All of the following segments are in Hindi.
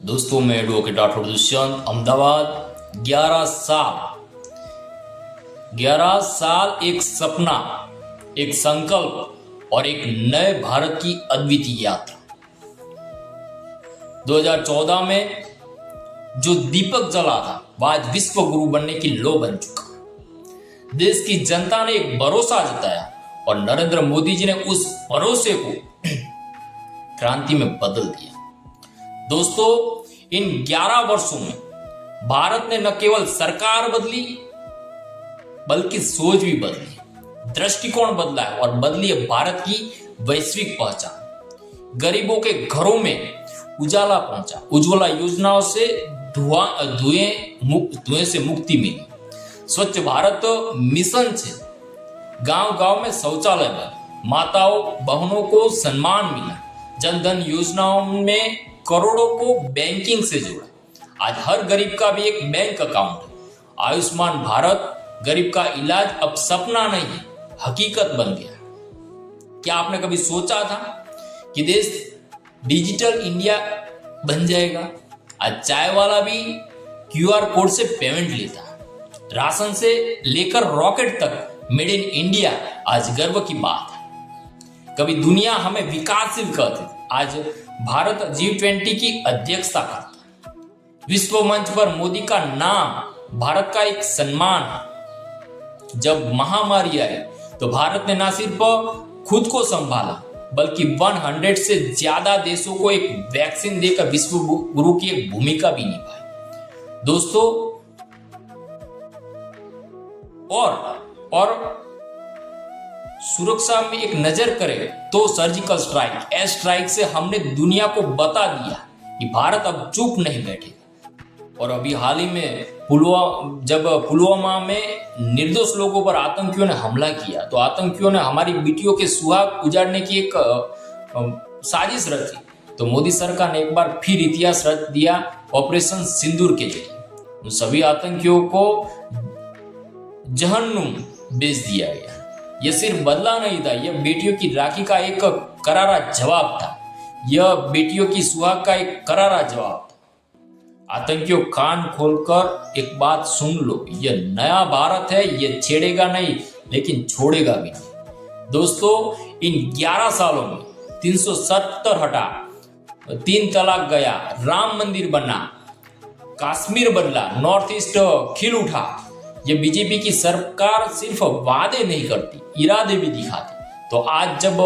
दोस्तों मैं एडवोकेट राठौर दुष्यंत अहमदाबाद। 11 साल एक सपना, एक संकल्प और एक नए भारत की अद्वितीय यात्रा। 2014 में जो दीपक जला था वह आज विश्व गुरु बनने की लौ बन चुका। देश की जनता ने एक भरोसा जताया और नरेंद्र मोदी जी ने उस भरोसे को क्रांति में बदल दिया। दोस्तों, इन 11 वर्षों में भारत ने न केवल सरकार बदली बल्कि सोच भी बदली, दृष्टिकोण बदला है और बदली है भारत की वैश्विक पहचान। गरीबों के घरों में उजाला पहुंचा, उज्ज्वला योजनाओं से धुएं से मुक्ति मिली, स्वच्छ भारत मिशन से गांव-गांव में शौचालय बने, माताओं बहनों को सम्मान मिला, जन धन योजनाओं में करोड़ों को बैंकिंग से जोड़ा। आज हर गरीब का भी एक बैंक अकाउंट है। आयुष्मान भारत गरीब का इलाज अब सपना नहीं है, हकीकत बन गया। क्या आपने कभी सोचा था कि देश डिजिटल इंडिया बन जाएगा? आज चाय वाला भी क्यूआर कोड से पेमेंट लेता है। राशन से लेकर रॉकेट तक मेड इन इंडिया आज गर्व की बात है। कभी दुनिया हमें विकासशील कहती थी, आज भारत G20 की अध्यक्षता करता है। विश्व मंच पर मोदी का नाम भारत का एक सम्मान है। जब महामारी आई तो भारत ने न सिर्फ खुद को संभाला बल्कि 100 से ज्यादा देशों को एक वैक्सीन देकर विश्व गुरु की एक भूमिका भी निभाई। दोस्तों, और सुरक्षा में एक नजर करें तो सर्जिकल स्ट्राइक, एयर स्ट्राइक से हमने दुनिया को बता दिया कि भारत अब चुप नहीं बैठेगा। और अभी हाल ही में पुलवामा में निर्दोष लोगों पर आतंकियों ने हमला किया तो आतंकियों ने हमारी बेटियों के सुहाग उजाड़ने की एक साजिश रची, तो मोदी सरकार ने एक बार फिर इतिहास रच दिया ऑपरेशन सिंदूर के जरिए। उन सभी आतंकियों को जहन्नुम भेज दिया गया। यह सिर्फ बदला नहीं था, यह बेटियों की राखी का एक करारा जवाब था, यह बेटियों की सुहाग का एक करारा जवाब था। आतंकियों, कान खोलकर एक बात सुन लो, यह नया भारत है, यह छेड़ेगा नहीं लेकिन छोड़ेगा भी नहीं। दोस्तों, इन 11 सालों में 370 हटा, 3 तलाक गया, राम मंदिर बना, कश्मीर बदला, नॉर्थ ईस्ट खिल उठा। ये बीजेपी की सरकार सिर्फ वादे नहीं करती, इरादे भी दिखाती। तो आज जब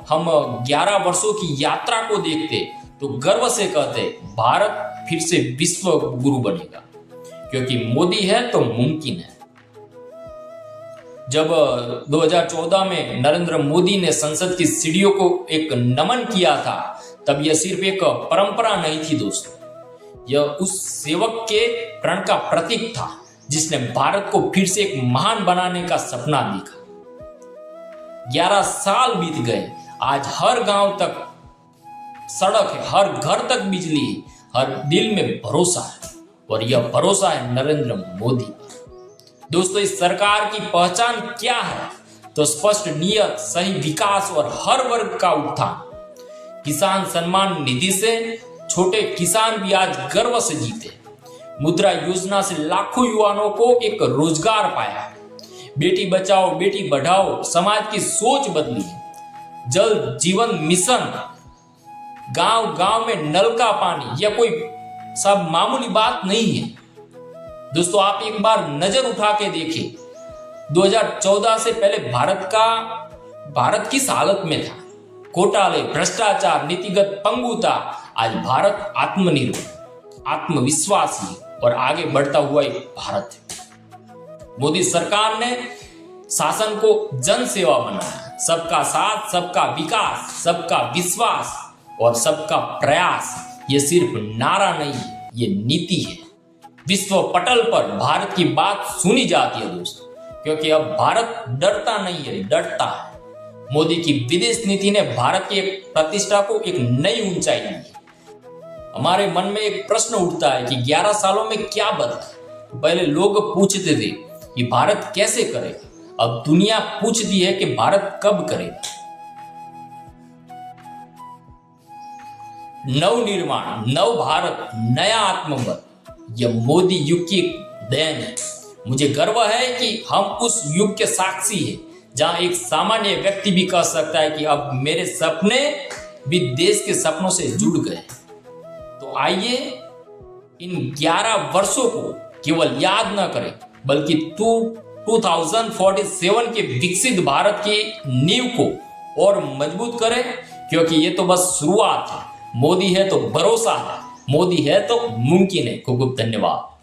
हम 11 वर्षों की यात्रा को देखते तो गर्व से कहते भारत फिर से विश्व गुरु बनेगा, क्योंकि मोदी है तो मुमकिन है। जब 2014 में नरेंद्र मोदी ने संसद की सीढ़ियों को एक नमन किया था तब यह सिर्फ एक परंपरा नहीं थी दोस्तों, यह उस सेवक के प्रण का प्रतीक था जिसने भारत को फिर से एक महान बनाने का सपना देखा। 11 साल बीत गए, आज हर गांव तक सड़क है, हर घर तक बिजली है, हर दिल में भरोसा है और यह भरोसा है नरेंद्र मोदी पर। दोस्तों, इस सरकार की पहचान क्या है? तो स्पष्ट नियत, सही विकास और हर वर्ग का उत्थान। किसान सम्मान निधि से छोटे किसान भी आज गर्व से जीते। मुद्रा योजना से लाखों युवाओं को एक रोजगार पाया है। बेटी बचाओ बेटी बढ़ाओ समाज की सोच बदली है। जल जीवन मिशन, गांव-गांव में नल का पानी, यह कोई सब मामूली बात नहीं है। दोस्तों, आप एक बार नजर उठा के देखें 2014 से पहले भारत किस हालत में था? घोटाले, भ्रष्टाचार, नीतिगत पंगुता। आज भारत आत्मनिर्भर, आत्मविश्वासी और आगे बढ़ता हुआ एक भारत है। मोदी सरकार ने शासन को जन सेवा बनाया, सबका साथ, सबका विकास, सबका विश्वास और सबका प्रयास। ये सिर्फ नारा नहीं है, ये नीति है। विश्व पटल पर भारत की बात सुनी जाती है दोस्तों, क्योंकि अब भारत डरता नहीं है, डरता है। मोदी की विदेश नीति ने भारत की प्रतिष्ठा को एक नई ऊंचाई दी है। हमारे मन में एक प्रश्न उठता है कि 11 सालों में क्या बदला? पहले लोग पूछते थे कि भारत कैसे करेगा, अब दुनिया पूछती है कि भारत कब करेगा। नव निर्माण, नव भारत, नया आत्मबल, यह मोदी युग की देन है। मुझे गर्व है कि हम उस युग के साक्षी हैं जहां एक सामान्य व्यक्ति भी कह सकता है कि अब मेरे सपने भी देश के सपनों से जुड़ गए। तो आइए इन 11 वर्षों को केवल याद न करें, बल्कि 2047 के विकसित भारत की नींव को और मजबूत करें, क्योंकि ये तो बस शुरुआत है। मोदी है तो भरोसा है, मोदी है तो मुमकिन है। खूब खूब धन्यवाद।